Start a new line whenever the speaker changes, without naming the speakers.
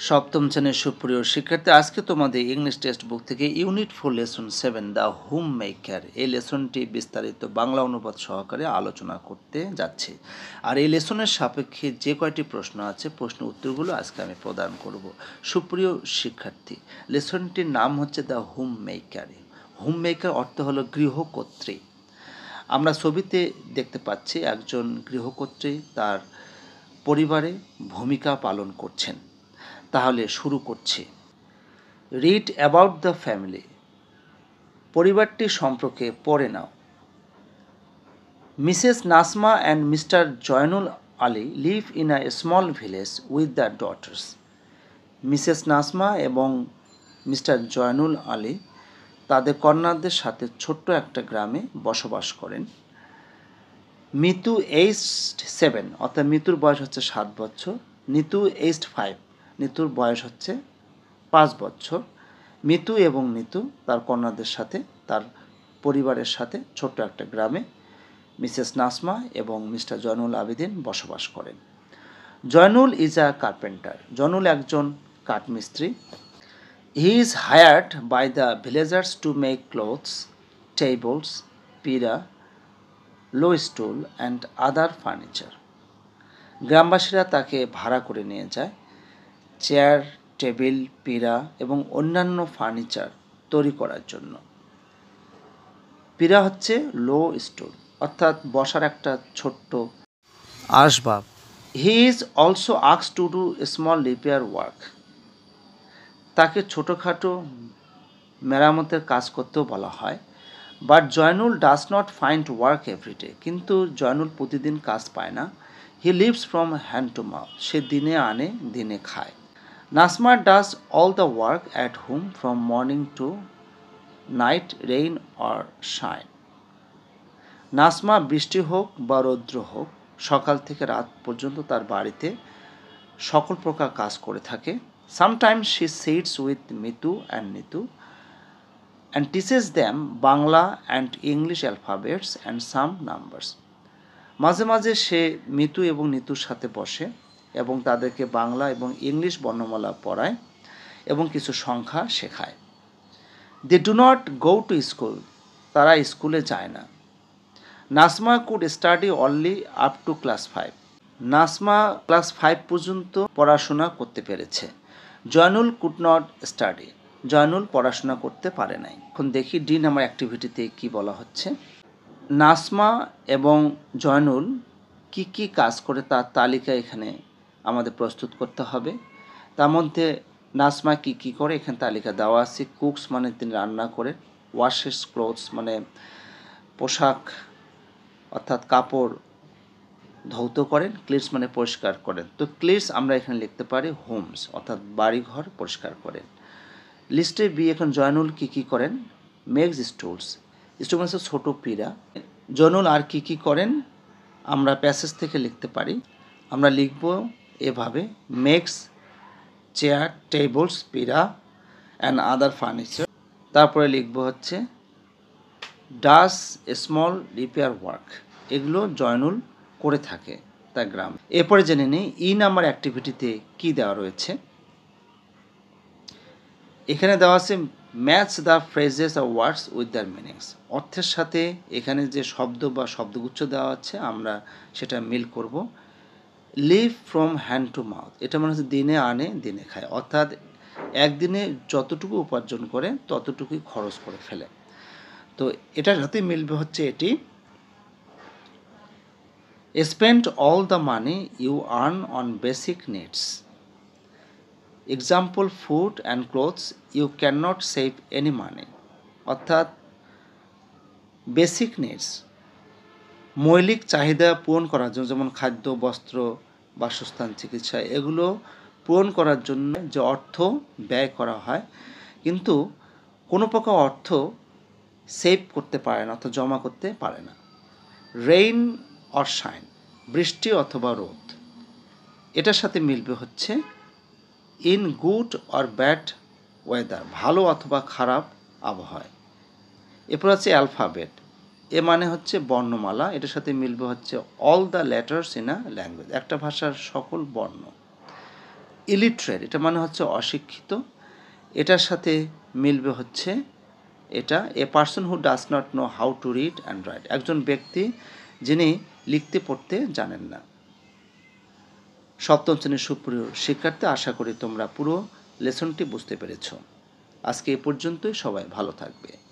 সপ্তম শ্রেণীর সুপ্রিয় শিক্ষার্থী, আজকে তোমাদের ইংলিশ টেক্সট বুক থেকে unit 4 lesson 7 the home maker এই লেসনটি বিস্তারিত বাংলা অনুবাদ সহকারে আলোচনা করতে যাচ্ছি। আর এই লেসনের সাপেক্ষে যে কয়টি প্রশ্ন আছে প্রশ্ন উত্তরগুলো আজকে আমি প্রদান করব। সুপ্রিয় শিক্ষার্থী, লেসনটির নাম হচ্ছে the home maker. Home maker অর্থ হলো গৃহকর্ত্রী। আমরা ছবিতে দেখতে পাচ্ছি একজন গৃহকর্ত্রী তার পরিবারে ভূমিকা পালন করছেন। তাহলে শুরু করছি। Read about the family. পরিবারটি সম্পর্কে পড়ে নাও। Mrs Nasma and Mr Zainul Ali live in a small village with the daughters. Mrs Nasma এবং মিস্টার জয়নুল আলী তাদের কন্যাদের সাথে ছোট্ট একটা গ্রামে বসবাস করেন। মিতু এইজড 7, অর্থাৎ মিতুর বয়স হচ্ছে 7 বছর। নিতু এইজড 5, নিতুর বয়স হচ্ছে 5 বছর। মিতু এবং নিতু তার কন্যাদের সাথে তার পরিবারের সাথে ছোট্ট একটা গ্রামে মিসেস নাসমা এবং মিস্টার জয়নুল আবেদিন বসবাস করেন। Zainul is a carpenter. Zainul একজন কাঠমিস্ত্রি। He is hired by the villagers to make clothes, tables, pira, low stool and other furniture. গ্রামবাসীরা তাকে ভাড়া করে নিয়ে যায় চেয়ার, টেবিল, পীড়া এবং অন্যান্য ফার্নিচার তৈরি করার জন্য। পীড়া হচ্ছে লো স্টুল, অর্থাৎ বসার একটা ছোট্ট আসবাব। He is also asked to do small repair work. তাকে ছোটোখাটো মেরামতের কাজ করতেও বলা হয়। But Zainul does not find work every day. কিন্তু জয়নুল প্রতিদিন কাজ পায় না। He lives from hand to mouth. সে দিনে আনে দিনে খায়। Nasma does all the work at home from morning to night, rain or shine. Nasma বৃষ্টি হোক বা রৌদ্র হোক সকাল থেকে রাত পর্যন্ত তার বাড়িতে সকল প্রকার কাজ করে থাকে। Sometimes she sits with Mitu and Nitu and teaches them Bangla and English alphabets and some numbers. মাঝে মাঝে সে মিতু এবং নিতুর সাথে বসে এবং তাদেরকে বাংলা এবং ইংলিশ বর্ণমালা পড়ায় এবং কিছু সংখ্যা শেখায়। They do not go to school. তারা স্কুলে যায় না। Nasma could study only up to class 5। Nasma class 5 পর্যন্ত পড়াশোনা করতে পেরেছে। Zainul could not study. Zainul পড়াশোনা করতে পারে নাই। এখন দেখি ডি নাম্বার অ্যাক্টিভিটিতে কি বলা হচ্ছে। নাসমা এবং জয়নুল কি কি কাজ করে তার তালিকা এখানে আমাদের প্রস্তুত করতে হবে। তার মধ্যে নাসমা কি কি করে এখানে তালিকা দেওয়া আছে। কুকস মানে তিনি রান্না করেন। ওয়াশেস ক্লোথস মানে পোশাক অর্থাৎ কাপড় ধৌত করেন। ক্লিনস মানে পরিষ্কার করেন। তো ক্লিনস আমরা এখানে লিখতে পারি হোমস, অর্থাৎ বাড়িঘর পরিষ্কার করেন। লিস্টে বি, এখন জয়নুল কি কি করেন। মেক্স স্টুলস। স্টুল মানে ছোটো পীড়া। জয়নুল আর কি কি করেন আমরা প্যাসেজ থেকে লিখতে পারি। আমরা লিখব এভাবে, মেক্স চেয়ার, টেবলস, পীড়া অ্যান্ড আদার ফার্নিচার। তারপরে লিখব হচ্ছে ডাস স্মল রিপেয়ার ওয়ার্ক। এগুলো জয়নুল করে থাকে তার গ্রাম। এরপরে জেনে নিই ই নাম্বার অ্যাক্টিভিটিতে কি দেওয়া রয়েছে। এখানে দেওয়া আছে match the phrases or words with their meanings. অর্থের সাথে এখানে যে শব্দ বা শব্দগুচ্ছ দেওয়া আছে আমরা সেটা মিল করব। Live from hand to mouth, এটা মানে হচ্ছে দিনে আনে দিনে খায়, অর্থাৎ একদিনে যতটুকু উপার্জন করে ততটুকুই খরচ করে ফেলে। তো এটার সাথে মিলবে হচ্ছে এটি, spend all the money you earn on basic needs. Example food and clothes, you can not save any money. অর্থাৎ বেসিক নিডস মৌলিক চাহিদা পূরণ করার জন্য, যেমন খাদ্য, বস্ত্র, বাসস্থান, চিকিৎসা, এগুলো পূরণ করার জন্য যে অর্থ ব্যয় করা হয় কিন্তু কোনো প্রকার অর্থ সেভ করতে পারে না, অর্থাৎ জমা করতে পারে না। রেইন অর শাইন, বৃষ্টি অথবা রোদ। এটার সাথে মিলবে হচ্ছে in good or bad weather, ভালো অথবা খারাপ আবহাওয়ায়। এরপর হচ্ছে অ্যালফাবেট, এ মানে হচ্ছে বর্ণমালা। এটার সাথে মিলবে হচ্ছে all the letters in a language, একটা ভাষার সকল বর্ণ। ইলিটারেট, এটা মানে হচ্ছে অশিক্ষিত। এটার সাথে মিলবে হচ্ছে এটা a person who does not know how to read and right, একজন ব্যক্তি যিনি লিখতে পড়তে জানেন না। সপ্তম শ্রেণীর সুপ্রিয় শিক্ষার্থী, আশা করি তোমরা পুরো লেসনটি বুঝতে পেরেছ। আজকে এ পর্যন্তই, সবাই ভালো থাকবে।